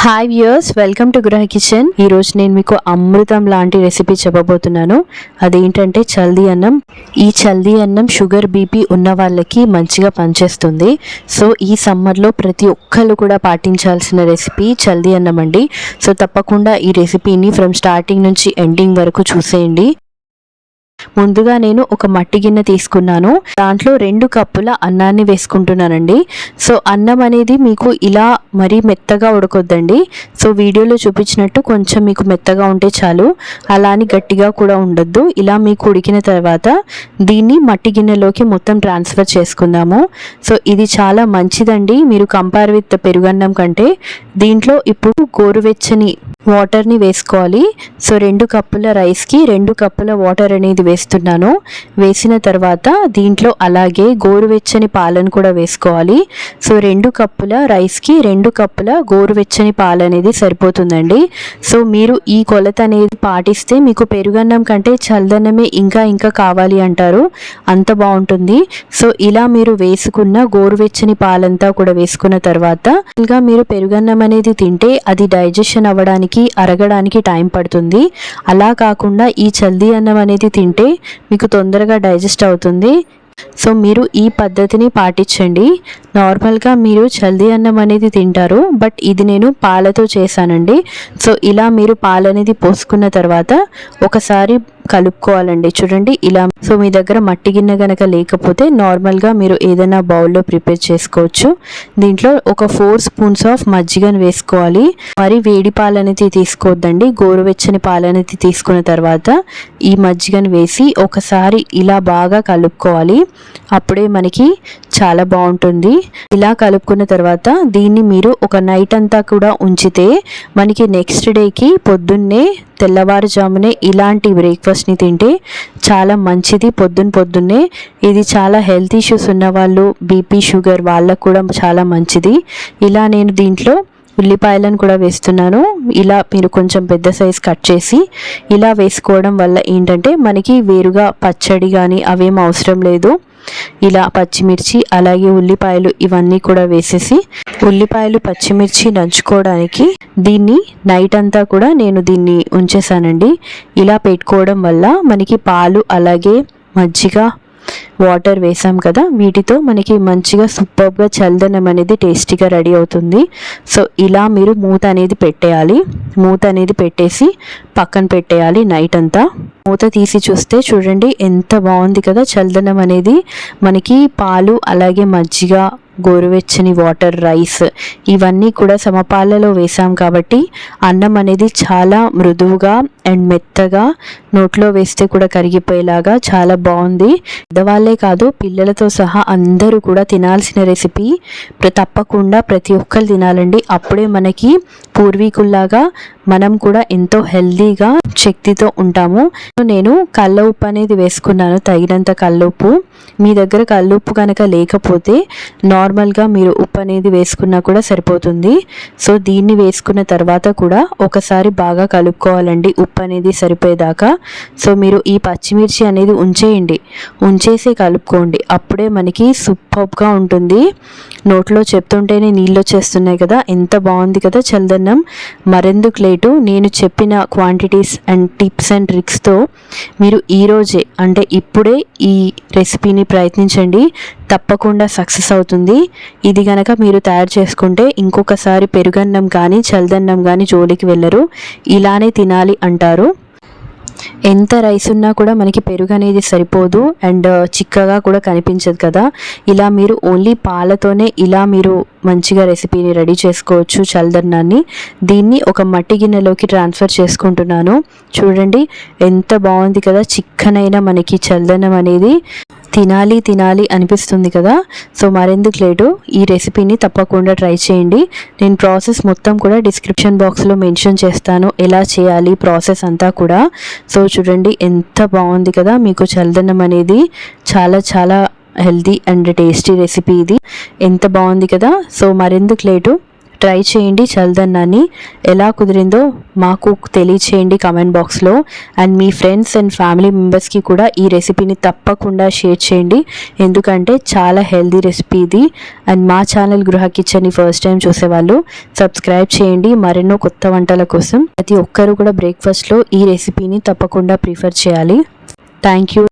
Hi viewers, welcome to గృహ kitchen. ఈరోజు నేను మీకు అమృతం లాంటి రెసిపీ చెప్పబోతున్నాను. అదేంటంటే చల్దీ అన్నం. ఈ చల్దీ అన్నం షుగర్ బీపీ ఉన్న వాళ్ళకి మంచిగా పనిచేస్తుంది. సో ఈ సమ్మర్లో ప్రతి ఒక్కళ్ళు కూడా పాటించాల్సిన రెసిపీ చల్దీ అన్నం అండి. సో తప్పకుండా ఈ రెసిపీని ఫ్రమ్ స్టార్టింగ్ నుంచి ఎండింగ్ వరకు చూసేయండి. ముందుగా నేను ఒక మట్టి గిన్నె తీసుకున్నాను. దాంట్లో 2 కప్పుల అన్నాన్ని వేసుకుంటున్నానండి. సో అన్నం అనేది మీకు ఇలా మరీ మెత్తగా ఉడకొద్దండి. సో వీడియోలో చూపించినట్టు కొంచెం మీకు మెత్తగా ఉంటే చాలు, అలా అని గట్టిగా కూడా ఉండొద్దు. ఇలా మీకు ఉడికిన తర్వాత దీన్ని మట్టి గిన్నెలోకి మొత్తం ట్రాన్స్ఫర్ చేసుకుందాము. సో ఇది చాలా మంచిదండి. మీరు కంపేర్ విత్ పెరుగన్నం కంటే దీంట్లో ఇప్పుడు గోరువెచ్చని వాటర్ని వేసుకోవాలి. సో 2 కప్పుల రైస్కి 2 కప్పుల వాటర్ అనేది వేస్తున్నాను. వేసిన తర్వాత దీంట్లో అలాగే గోరువెచ్చని పాలను కూడా వేసుకోవాలి. సో 2 కప్పుల రైస్కి 2 కప్పుల గోరువెచ్చని పాలు అనేది సరిపోతుందండి. సో మీరు ఈ కొలత అనేది పాటిస్తే మీకు పెరుగన్నం కంటే చల్లదన్నమే ఇంకా కావాలి అంటారు, అంత బాగుంటుంది. సో ఇలా మీరు వేసుకున్న గోరువెచ్చని పాలంతా కూడా వేసుకున్న తర్వాత ఇంకా మీరు పెరుగన్నం అనేది తింటే అది డైజెషన్ అవ్వడానికి అరగడానికి టైం పడుతుంది. అలా కాకుండా ఈ చల్దీ అన్నం అనేది తింటే మీకు తొందరగా డైజెస్ట్ అవుతుంది. సో మీరు ఈ పద్ధతిని పాటించండి. నార్మల్గా మీరు చల్దీ అన్నం అనేది తింటారు, బట్ ఇది నేను పాలతో చేశానండి. సో ఇలా మీరు పాలు అనేది పోసుకున్న తర్వాత ఒకసారి కలుపుకోవాలండి. చూడండి ఇలా. సో మీ దగ్గర మట్టి గిన్నె కనుక లేకపోతే నార్మల్గా మీరు ఏదైనా బౌల్లో ప్రిపేర్ చేసుకోవచ్చు. దీంట్లో ఒక 4 స్పూన్స్ ఆఫ్ మజ్జిగను వేసుకోవాలి. మరి వేడి పాలు అనేది తీసుకోవద్దండి. గోరువెచ్చని పాలు అనేది తీసుకున్న తర్వాత ఈ మజ్జిగను వేసి ఒకసారి ఇలా బాగా కలుపుకోవాలి. అప్పుడే మనకి చాలా బాగుంటుంది. ఇలా కలుపుకున్న తర్వాత దీన్ని మీరు ఒక నైట్ అంతా కూడా ఉంచితే మనకి నెక్స్ట్ డేకి పొద్దున్నే తెల్లవారుజామునే ఇలాంటి బ్రేక్ఫాస్ట్ని తింటే చాలా మంచిది. పొద్దున్నే ఇది చాలా హెల్త్ ఇష్యూస్ ఉన్న వాళ్ళు, బీపీ షుగర్ వాళ్ళకు కూడా చాలా మంచిది. ఇలా నేను దీంట్లో ఉల్లిపాయలను కూడా వేస్తున్నాను. ఇలా మీరు కొంచెం పెద్ద సైజ్ కట్ చేసి ఇలా వేసుకోవడం వల్ల ఏంటంటే మనకి వేరుగా పచ్చడి కానీ అవేం అవసరం లేదు. ఇలా పచ్చిమిర్చి అలాగే ఉల్లిపాయలు ఇవన్నీ కూడా వేసేసి ఉల్లిపాయలు పచ్చిమిర్చి నంచుకోవడానికి దీన్ని నైట్ అంతా కూడా నేను దీన్ని ఉంచేసానండి. ఇలా పెట్టుకోవడం వల్ల మనకి పాలు అలాగే మజ్జిగ వాటర్ వేసాం కదా, వీటితో మనకి మంచిగా సూపర్గా చల్దనం అనేది టేస్టీగా రెడీ అవుతుంది. సో ఇలా మీరు మూత అనేది పెట్టేయాలి. మూత అనేది పెట్టేసి పక్కన పెట్టేయాలి నైట్ అంతా. మూత తీసి చూస్తే చూడండి ఎంత బాగుంది కదా చల్దనం అనేది. మనకి పాలు అలాగే మజ్జిగ గోరువెచ్చని వాటర్ రైస్ ఇవన్నీ కూడా సమపాలలో వేసాం కాబట్టి అన్నం అనేది చాలా మృదువుగా అండ్ మెత్తగా నోట్లో వేస్తే కూడా కరిగిపోయేలాగా చాలా బాగుంది. పెద్దవాళ్ళే కాదు పిల్లలతో సహా అందరూ కూడా తినాల్సిన రెసిపీ. తప్పకుండా ప్రతి ఒక్కరు తినాలండి. అప్పుడే మనకి పూర్వీకుల్లాగా మనం కూడా ఎంతో హెల్దీగా శక్తితో ఉంటాము. నేను కళ్ళ ఉప్పు అనేది వేసుకున్నాను, తగినంత కళ్ళ ఉప్పు. మీ దగ్గర కళ్ళ ఉప్పు కనుక లేకపోతే నార్మల్గా మీరు ఉప్పు అనేది వేసుకున్నా కూడా సరిపోతుంది. సో దీన్ని వేసుకున్న తర్వాత కూడా ఒకసారి బాగా కలుపుకోవాలండి ఉప్పు అనేది సరిపోయేదాకా. సో మీరు ఈ పచ్చిమిర్చి అనేది ఉంచేసి కలుపుకోండి. అప్పుడే మనకి సూపర్గా ఉంటుంది. నోట్లో చెప్తుంటేనే నీళ్ళు వచ్చేస్తున్నాయి కదా, ఎంత బాగుంది కదా చల్దన్నం. మరెందుకు లేటు, నేను చెప్పిన క్వాంటిటీస్ అండ్ టిప్స్ అండ్ ట్రిక్స్తో మీరు ఈరోజే అంటే ఇప్పుడే ఈ రెసిపీని ప్రయత్నించండి. తప్పకుండా సక్సెస్ అవుతుంది. ఇది కనుక మీరు తయారు చేసుకుంటే ఇంకొకసారి పెరుగన్నం కానీ చల్దన్నం కానీ జోలికి వెళ్ళరు. ఇలానే తినాలి అంటారు. ఎంత రైస్ ఉన్నా కూడా మనకి పెరుగు అనేది సరిపోదు అండ్ చిక్కగా కూడా కనిపించదు కదా. ఇలా మీరు ఓన్లీ పాలతోనే ఇలా మీరు మంచిగా రెసిపీని రెడీ చేసుకోవచ్చు చల్దన్నాన్ని. దీన్ని ఒక మట్టి గిన్నెలోకి ట్రాన్స్ఫర్ చేసుకుంటున్నాను. చూడండి ఎంత బాగుంది కదా, చిక్కనైన మనకి చల్దన్నం అనేది తినాలి అనిపిస్తుంది కదా. సో మరెందుకు లేటు, ఈ రెసిపీని తప్పకుండా ట్రై చేయండి. నేను ప్రాసెస్ మొత్తం కూడా డిస్క్రిప్షన్ బాక్స్లో మెన్షన్ చేస్తాను, ఎలా చేయాలి ప్రాసెస్ అంతా కూడా. సో చూడండి ఎంత బాగుంది కదా, మీకు చల్దన్నం అనేది చాలా హెల్తీ అండ్ టేస్టీ రెసిపీ ఇది. ఎంత బాగుంది కదా. సో మరెందుకు లేటు, ట్రై చేయండి చల్దన్నాన్ని. ఎలా కుదిరిందో మాకు తెలియచేయండి కామెంట్ బాక్స్లో. And me friends and family మెంబర్స్కి కూడా ఈ రెసిపీని తప్పకుండా షేర్ చేయండి, ఎందుకంటే చాలా హెల్దీ రెసిపీ ఇది. అండ్ మా ఛానల్ గృహ కిచెన్ని ఫస్ట్ టైం చూసేవాళ్ళు సబ్స్క్రైబ్ చేయండి మరెన్నో కొత్త వంటల కోసం. ప్రతి ఒక్కరూ కూడా బ్రేక్ఫాస్ట్లో ఈ రెసిపీని తప్పకుండా ప్రిఫర్ చేయాలి. Thank you.